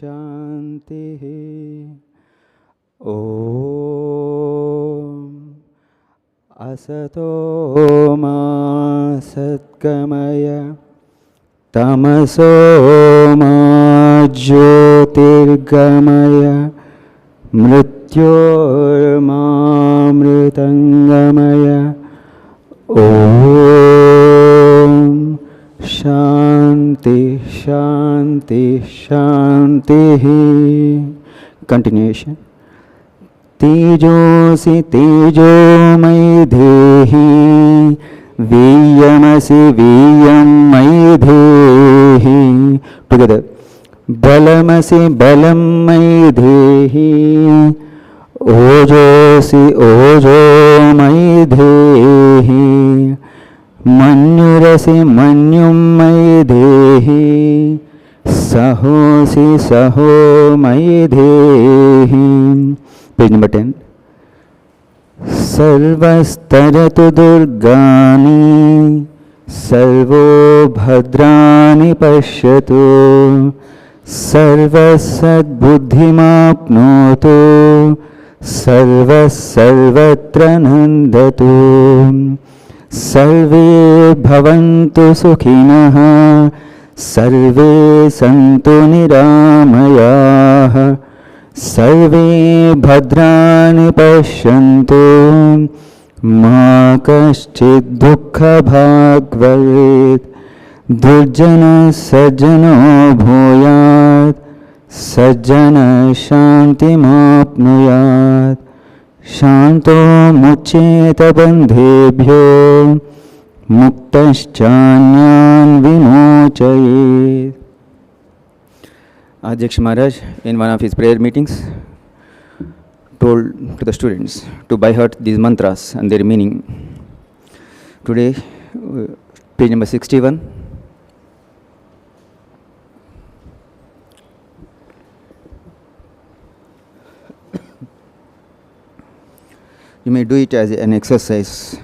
Shanti. Om Asato Ma Satgamaya Tamaso Ma Jyotirgamaya Mrityorma Mritangamaya. Om Shanti Shanti Shanti. Continuation. Tejosi tejomai dehi Viyamasi viyamai dehi. Together. Balamasi balamai dehi Ojosi ojomai dehi Manyurasi manyumai dehi Sahosi sahomai dehi. Page number 10. Sarvastaratu durgani Sarvo bhadrani pashyatu Sarvasad buddhimapnotu Sarvas sarvatra nandatu. Sarve bhavantu sukhinah Sarve santu niramayah Sarve bhadrani pashyantu Ma kaschid dukkha bhag bhavet Durjana sajjano bhuyat Sajjana shanti mapnuyat Shanto muccheta bandhebhyo Muktaschanyan vimochayet. Adhyaksh Maharaj, in one of his prayer meetings, told to the students to by heart these mantras and their meaning. Today, page number 61. You may do it as an exercise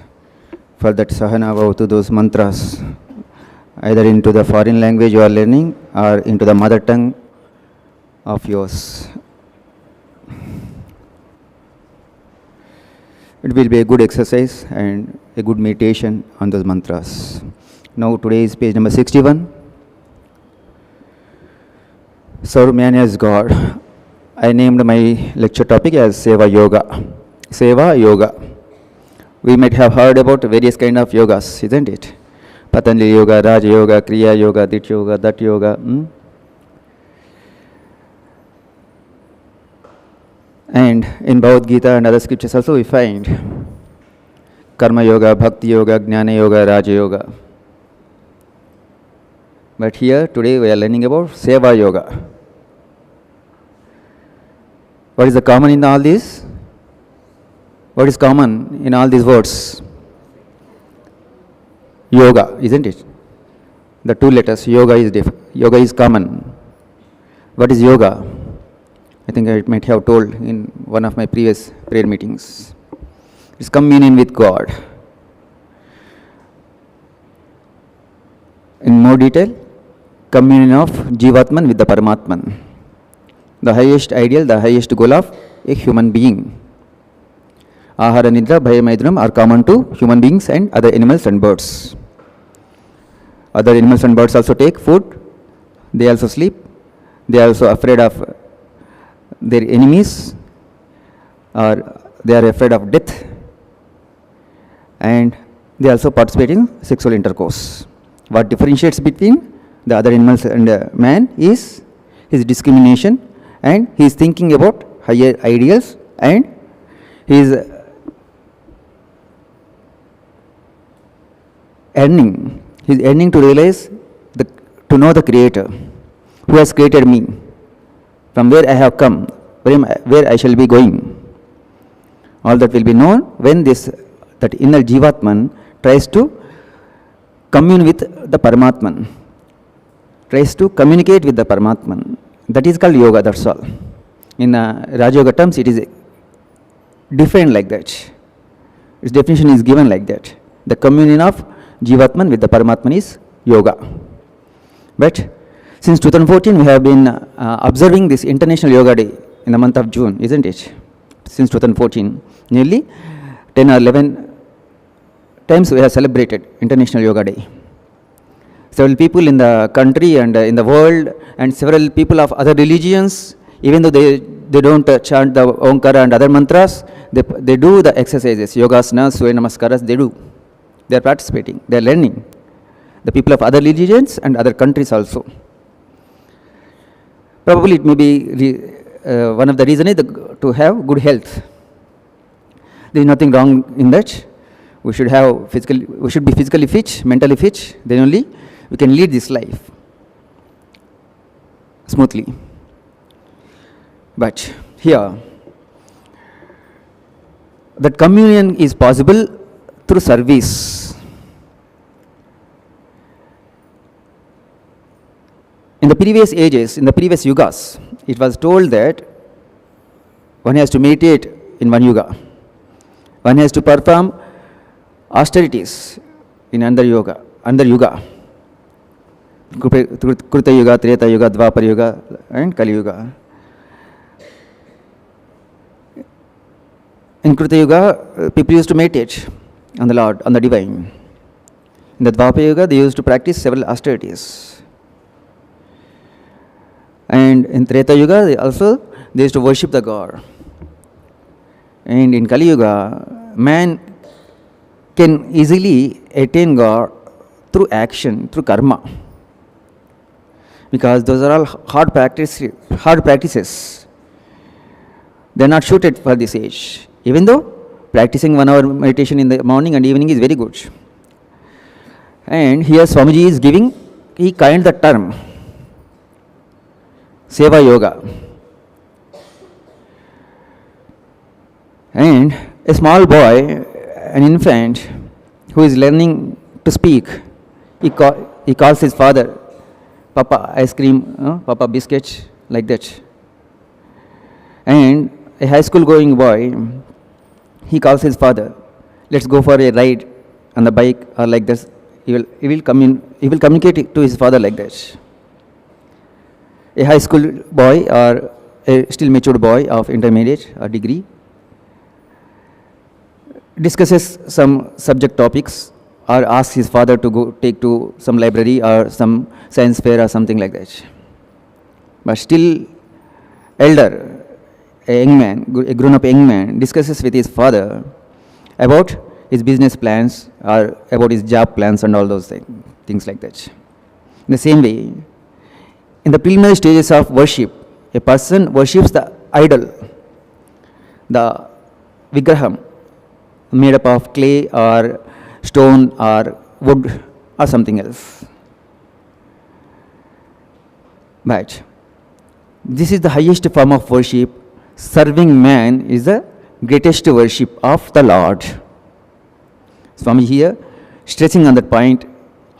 for that sahana vow to those mantras, either into the foreign language you are learning or into the mother tongue of yours. It will be a good exercise and a good meditation on those mantras. Now today is page number 61. Serve man as God. I named my lecture topic as Seva Yoga. Seva Yoga. We might have heard about various kind of yogas, isn't it? Patanjali Yoga, Raja Yoga, Kriya Yoga, Dit Yoga, That Yoga. And in Bhagavad Gita and other scriptures also we find Karma Yoga, Bhakti Yoga, Jnana Yoga, Raja Yoga. But here today we are learning about Seva Yoga. What is the common in all these? What is common in all these words? Yoga, isn't it? The two letters, yoga is common. What is yoga? I think I might have told in one of my previous prayer meetings. It's communion with God. In more detail, communion of Jivatman with the Paramatman. The highest ideal, the highest goal of a human being. Ahara Nidra, Bhayamaidram are common to human beings and other animals and birds. Other animals and birds also take food. They also sleep. They are also afraid of their enemies, or they are afraid of death, and they also participate in sexual intercourse. What differentiates between the other animals and man is his discrimination, and he is thinking about higher ideals, and he is earning to realize, to know the Creator, who has created me, from where I have come, where I shall be going. All that will be known when that inner Jivatman tries to commune with the Paramatman, tries to communicate with the Paramatman. That is called yoga, that's all. In Raja Yoga terms, it is defined like that. Its definition is given like that. The communion of Jivatman with the Paramatman is yoga. But Since 2014, we have been observing this International Yoga Day in the month of June, isn't it? Since 2014, nearly 10 or 11 times we have celebrated International Yoga Day. Several people in the country and in the world, and several people of other religions, even though they don't chant the Omkara and other mantras, they do the exercises, yogasanas, Surya Namaskaras, they do. They are participating, they are learning. The people of other religions and other countries also. Probably it may be one of the reasons is to have good health. There is nothing wrong in that. We should be physically fit, mentally fit, then only we can lead this life smoothly. But here, that communion is possible through service. In the previous ages, in the previous yugas, it was told that one has to meditate in one yuga. One has to perform austerities in another yuga. Kruta Yuga, Treta Yuga, Dvapar Yuga, and Kali Yuga. In Kruta Yuga, people used to meditate on the Lord, on the Divine. In the Dvapar Yuga, they used to practice several austerities. And in Treta Yuga, they used to worship the God. And in Kali Yuga, man can easily attain God through action, through karma. Because those are all hard practices. They are not suited for this age. Even though practicing 1 hour meditation in the morning and evening is very good. And here Swamiji is giving, he coined the term Seva Yoga. And a small boy, an infant who is learning to speak, he calls his father, Papa ice cream, Papa biscuit, like that. And a high school going boy, he calls his father, let's go for a ride on the bike or like this. He will communicate to his father like that. A high school boy or a still matured boy of intermediate or degree discusses some subject topics or asks his father to go take to some library or some science fair or something like that. But still elder, a young man, a grown-up young man discusses with his father about his business plans or about his job plans and all those things like that. In the same way, in the preliminary stages of worship, a person worships the idol, the vigraham, made up of clay or stone or wood or something else. But this is the highest form of worship. Serving man is the greatest worship of the Lord. Swami here stressing on that point.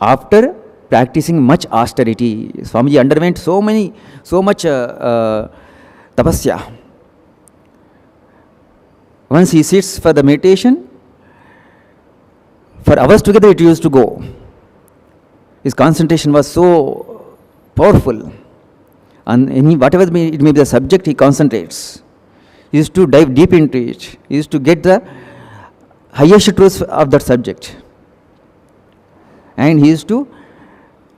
After practicing much austerity, Swamiji underwent so much tapasya. Once he sits for the meditation, for hours together it used to go. His concentration was so powerful. And whatever it may be the subject, he concentrates. He used to dive deep into it. He used to get the highest truths of that subject. And he used to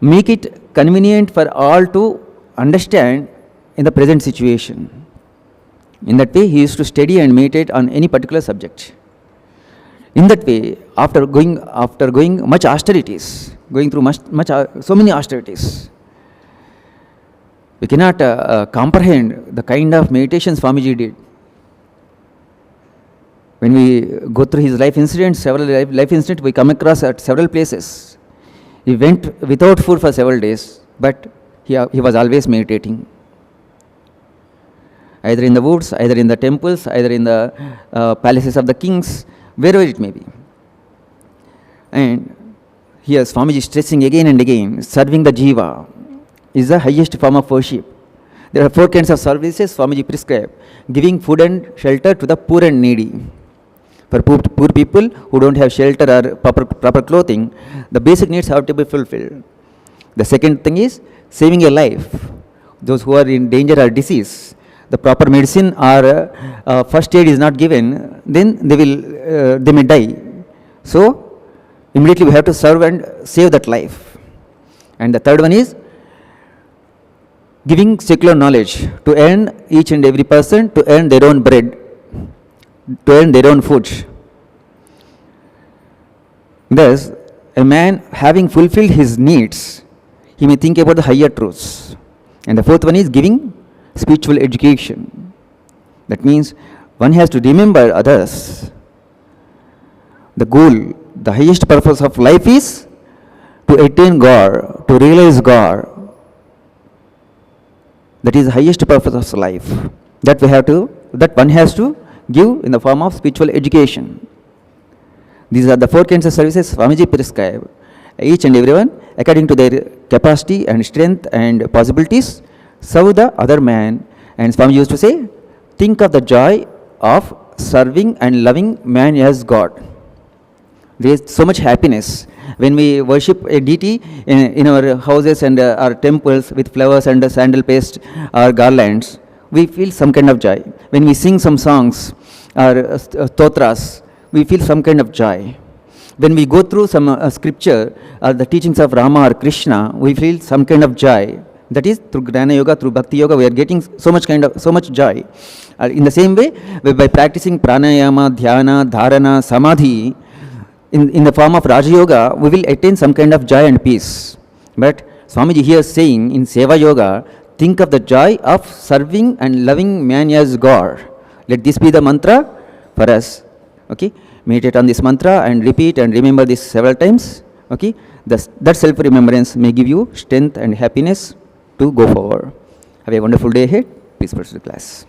make it convenient for all to understand in the present situation. In that way, he used to study and meditate on any particular subject. In that way, after going much austerities, going through so many austerities, we cannot comprehend the kind of meditation Swamiji did. When we go through his life incidents, several life incidents, we come across at several places. He went without food for several days, but he was always meditating. Either in the woods, either in the temples, either in the palaces of the kings, wherever it may be. And here Swamiji is stressing again and again, serving the jiva is the highest form of worship. There are 4 kinds of services Swamiji prescribed. Giving food and shelter to the poor and needy. For poor people who don't have shelter or proper clothing, the basic needs have to be fulfilled. The second thing is saving a life. Those who are in danger or disease, the proper medicine or first aid is not given, then they may die. So immediately we have to serve and save that life. And the third one is giving secular knowledge to earn each and every person to earn their own bread, to earn their own food. Thus, a man having fulfilled his needs, he may think about the higher truths. And the fourth one is giving spiritual education. That means one has to remember others. The goal, the highest purpose of life is to attain God, to realize God. That is the highest purpose of life. That one has to give in the form of spiritual education. These are the four kinds of services Swamiji prescribed. Each and everyone, according to their capacity and strength and possibilities, serve the other man. And Swamiji used to say, think of the joy of serving and loving man as God. There is so much happiness when we worship a deity in our houses and our temples with flowers and sandal paste or garlands. We feel some kind of joy. When we sing some songs or stotras, we feel some kind of joy. When we go through some scripture or the teachings of Rama or Krishna, we feel some kind of joy. That is through Jnana Yoga, through Bhakti Yoga, we are getting so much joy. In the same way, by practicing pranayama, dhyana, dharana, samadhi, in the form of Raja Yoga, we will attain some kind of joy and peace. But Swamiji here is saying in Seva Yoga, think of the joy of serving and loving man as God. Let this be the mantra for us. Okay, meditate on this mantra and repeat and remember this several times. Okay, that self-remembrance may give you strength and happiness to go forward. Have a wonderful day ahead. Please proceed to class.